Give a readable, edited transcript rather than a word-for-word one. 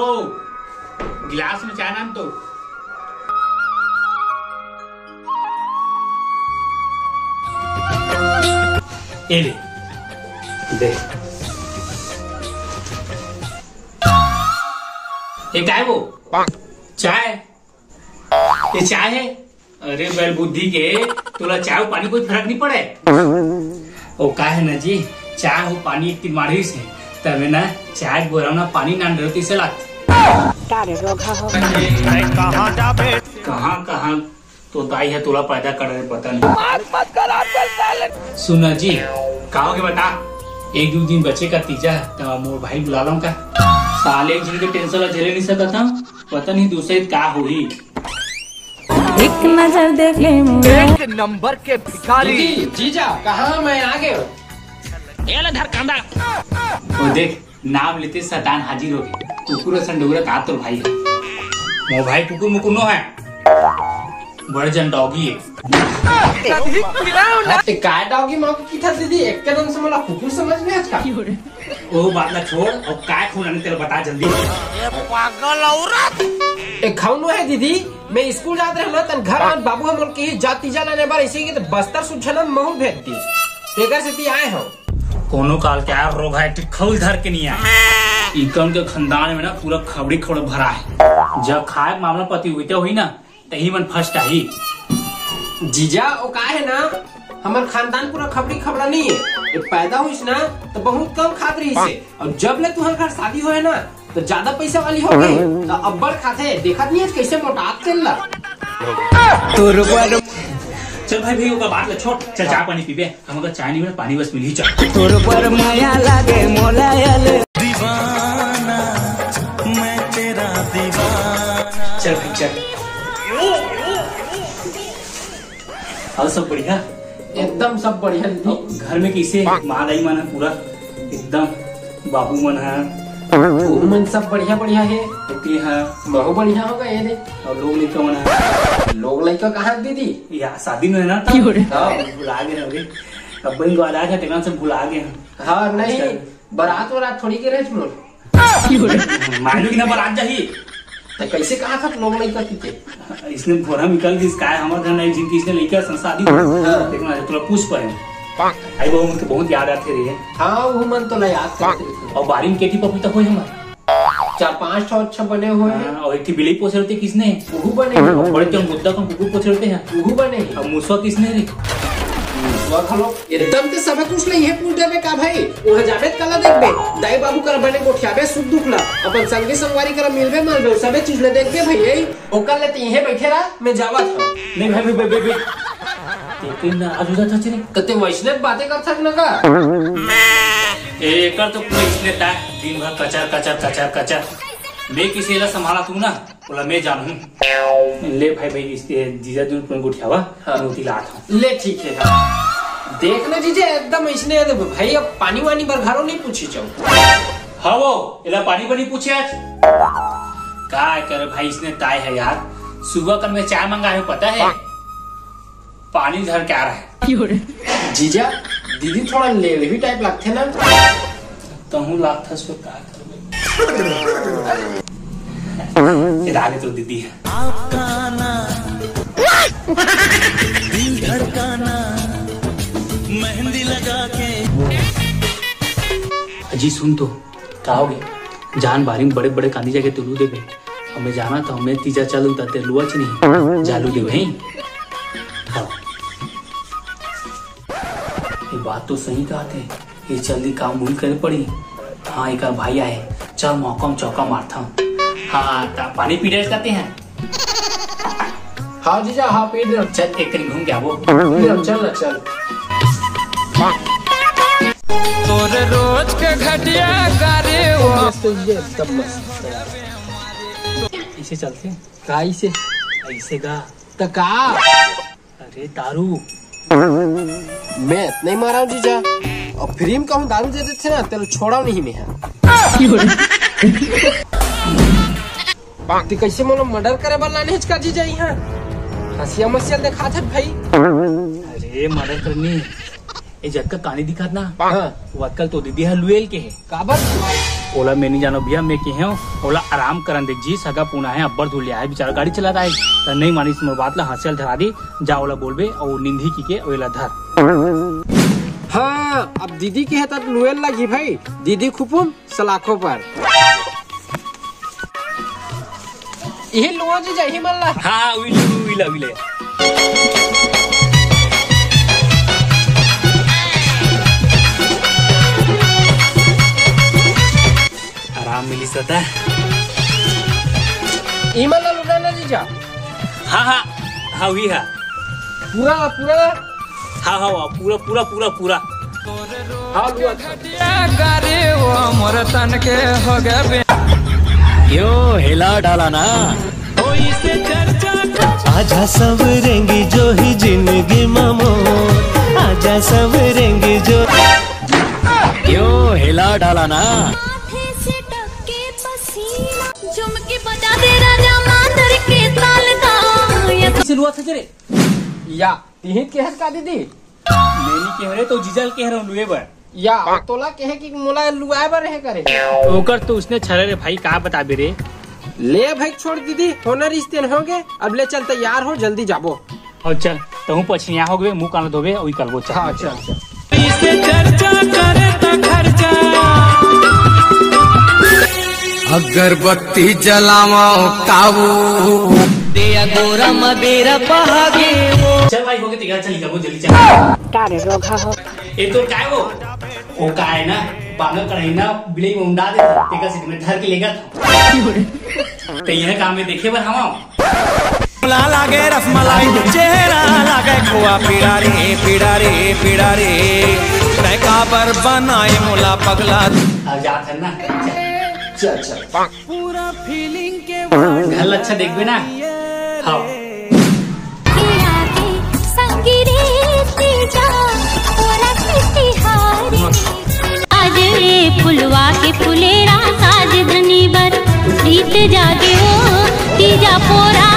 हो, गिलास में चाय नाम तो। ये ले दे। ये क्या है वो? चाय। ये चाय है? अरे बैल बुद्धि के, तुला चाय पानी कोई फर्क नहीं पड़े। ओ का है ना जी, चाय हो पानी एक तीन मारी से तब ना चाय बोरा ना पानी ना डरती से लात। कहाँ तो दाई है तुला पैदा कर रहे पता नहीं। सुना जी कहोगे बता, एक दो दिन बचे का तीजा तो मोर भाई बुला लो का। साले एक जिनके टेंशन झेले नहीं सकता, पता नहीं दूसरे क्या हुई। एक नजर देख ले एक नंबर के भिखारी। जीजा कहाँ मैं आ गए। वो देख नाम लेते शैतान हाजिर हो गए। कुकुर संडोगरा का तो भाई है मोर भाई, कुकुर मुकुर नो है, बड़े जन डॉगी है। काय डॉगी माँ की था दीदी, एक कदम से मला कुकुर समझ में आज का। वो बात ना छोड़ और काय खून तेरे बता जल्दी। पागल औरत। एक खाऊन है दीदी, मैं स्कूल जाते रहना तन घर आन बाबू हम लोग की जाती जाने बार इसी के बस्तर सुझनन महू भेज दी तेकर से ती आए हो। कोनो काल क्या रोग है खौल धर के नहीं आए। इकन के खानदान में ना पूरा खबड़ी खबड़ भरा है। जब खाए मामला पति हुई तो हुई ना तही मन फर्स्ट आई। जीजा वो का है ना, हमारे खानदान पूरा खबड़ी खबड़ा नहीं है। ये पैदा हुई ना तो बहुत कम खात रही से, और जब ले तुम्हारे घर शादी हो है ना तो ज्यादा पैसा वाली हो गई तो अब्बड़ खाते देखा नहीं है कैसे मोटा चल रहा। चल भाई भाई का बात छोड़, चल चाय पानी पीबे। हम अगर चाय नहीं मिले पानी बस मिल ही चल। तोर पर माया लागे मोलायल दीवाना मैं तेरा दीवाना। चल भाई चल। और सब बढ़िया? एकदम सब बढ़िया दीदी। घर में कैसे माँ दाई मन है पूरा एकदम, बाबू मन है मन सब बढ़िया बढ़िया है। बेटी है बहु बढ़िया होगा ये दे। और लोग लड़का मन है। लोग लड़का कहाँ दीदी? या शादी में है ना तब भुला गए अभी। अब बहन को आधा टेकन से भुला गए। हाँ नहीं बारात वरात थोड़ी के रहे मोर मालूम की ना बारात जाही तो कैसे कहा था लोग लड़का की इसने भोरा निकल गई। इसका हमारे घर नहीं जिनकी इसने लेकर शादी देखना तुला पूछ पाए आई बहू मुझे बहुत याद आते रही है। हाँ वो मन तो याद करते। और बारी में केटी पपी तक हुई हमारे 4-5 ठो अच्छा बने हुए हैं। और एक बिल्ली पोछ रहे थे किसने? वहू बने हैं। बड़े तो मुद्दा को कुकुर पोछ रहे हैं वहू बने हैं। और मुसवा किसने रे? एकदम ते सब कुछ नहीं है पूछ देबे का भाई। वहां जाबे कला देखबे दाई बाबू कर बने गोठियाबे सुख दुखला अपन संगी संगवारी कर मिलबे मारबे सबे चीज ले देखबे भई। ओकर लेते यही बैठे रहा मैं जावत हूं। नहीं भाई भाई भाई लेकिन आज उधर था चले तते वैष्णव बातें कर सक न का। एकर तो पूरा इसने ता दिन भर कचर कचर कचर कचर। मैं किसी ला संभाला तू ना बोला मैं जानू। ले भाई भाई इसके जीजा दूर पर गोठियावा रोटी लात हूं। ले ठीक है। देखना जीजे एकदम इसने भाई अब पानी वानी पर घरों नहीं पूछी जाओ। हाँ वो इला पानी पानी पूछे आज क्या करे भाई इसने ताय है यार। सुबह कर मैं चाय मंगा है पता है पानी धर क्या रहा है। जीजा दीदी थोड़ा लेवी टाइप लगते ना तो हूँ लाख था सो क्या आगे तो दीदी है। दिल धड़काना मेहंदी लगा के। अजी सुन तो क्या हो गया जान बारी में बड़े बड़े कांदी जाके तुलू दे भाई। हमें जाना था हमें तीजा चालू था तेरे लुआ नहीं जालू दे भाई। हाँ ये बात तो सही कहा थे। ये जल्दी काम भूल कर पड़ी। हाँ एक भाई आए चल मौका में चौका मारता हूँ। हाँ पानी पी रहे करते हैं। हाँ जीजा हाँ पेट चल एक कहीं घूम के आवो। चल ना चल। तोरे रोज के घटिया करे एकदम मस्त ऐसे चलते काई से ऐसे का तका। अरे दारू मैं नहीं मारा हूँ जीजा और फ्री में कहूँ दारू दे देते ना तेरे छोड़ा नहीं मैं। तो कैसे मोलो मर्डर करे वाला नहीं का जीजा यहाँ हंसिया मसिया देखा था भाई। अरे मर्डर करनी ये जद का कहानी दिखात ना हाँ। वो आजकल तो दीदी है लुएल के है काबर ओला मैं नहीं जानो भैया मैं के है ओला आराम करन देख जी सगा पुना है अब्बर धुल लिया है बेचारा गाड़ी चलाता है तो नहीं मानी इसमें बात ला हंसल धरा दी जा ओला बोलबे और निंदी की के ओला धर। हाँ अब दीदी के है तब लुएल लगी भाई दीदी खुपुम सलाखों पर यही लुआ जी जाही मल्ला हाँ उइला उइला आराम मिली सता ईमल लुटाना जीजा हाँ हुई है पूरा पूरा हाँ पूरा पूरा पूरा पूरा हाँ लुआ गारे वो मोर तन के हो गए क्यों हिला डाला ना आजा सवरेंगी जो ही जिंदगी मामो आजा सवरेंगी जो क्यों हिला डाला ना झुमके बजा दे राजा मांदर के ताल का किसे लुआ था तेरे या तिहित के हस का दीदी मैंने कह रहे तो जीजल कह रहा हूँ लुए बर या तोला कहे कि मोला लुआए बर रहे करे ओकर तो उसने छरे रे भाई का बता बे रे ले भाई छोड़ दीदी होना रिश्ते न होगे अब ले चल तैयार हो जल्दी जाबो और चल तहु पछिया हो गए मुंह कान धोबे और करबो चल हाँ चल चल इसे चर्चा करे तो खर्चा अगरबत्ती जलाओ काबू दिया गोरा मदेरा पहागे वो चल भाई हो गए तैयार चल करबो जल्दी चल तारे रोगा हो ये तो काय वो काय ना बांगा कढ़ाई ना बिलाई में उंडा दे तेका से में धर के लेगा तो यह काम में देखे बर हम लागे रसमलाई चेहरा लागे खोआ पीड़ा रे मैं काबर बनाए मोला पगला अब जात है ना चल चल पूरा फीलिंग के घर अच्छा देखबे ना हाँ आज फुलवा के फुलेरा साज धनी बर प्रीत जागे ओ तीजा पोरा